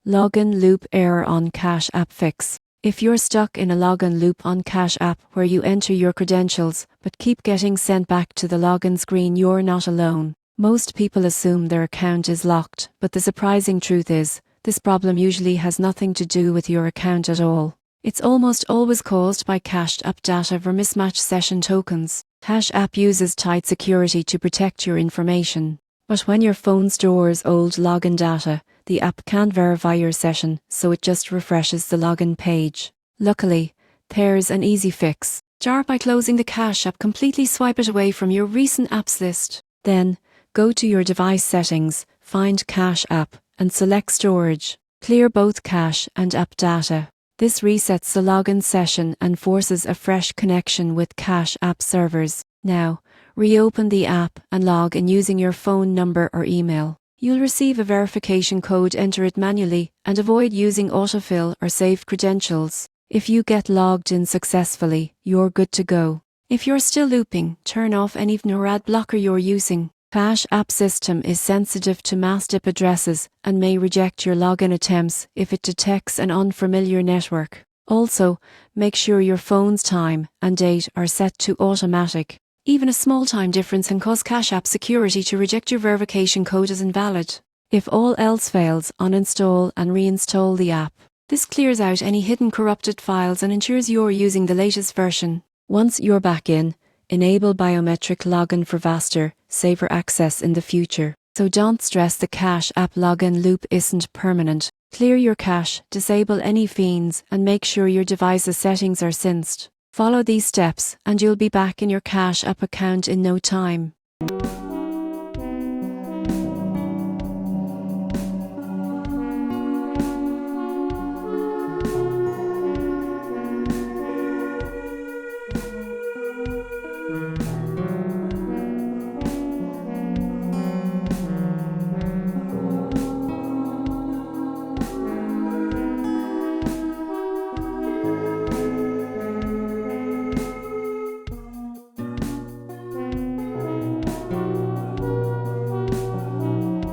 Login loop error on Cash App fix. If you're stuck in a login loop on Cash App where you enter your credentials but keep getting sent back to the login screen, you're not alone. Most people assume their account is locked, but the surprising truth is, this problem usually has nothing to do with your account at all. It's almost always caused by cached app data or mismatched session tokens. Cash App uses tight security to protect your information. But when your phone stores old login data, the app can't verify your session, so it just refreshes the login page. Luckily, there's an easy fix. Start by closing the Cash App, completely swipe it away from your recent apps list. Then, go to your device settings, find Cash App, and select Storage. Clear both cache and app data. This resets the login session and forces a fresh connection with Cash App servers. Now, reopen the app and log in using your phone number or email. You'll receive a verification code, enter it manually, and avoid using autofill or saved credentials. If you get logged in successfully, you're good to go. If you're still looping, turn off any NORAD blocker you're using. Cash App system is sensitive to masked IP addresses and may reject your login attempts if it detects an unfamiliar network. Also, make sure your phone's time and date are set to automatic. Even a small time difference can cause Cash App security to reject your verification code as invalid. If all else fails, uninstall and reinstall the app. This clears out any hidden corrupted files and ensures you're using the latest version. Once you're back in, enable biometric login for faster, safer access in the future. So don't stress, the Cash App login loop isn't permanent. Clear your cache, disable any fiends, and make sure your device's settings are synced. Follow these steps and you'll be back in your Cash App account in no time.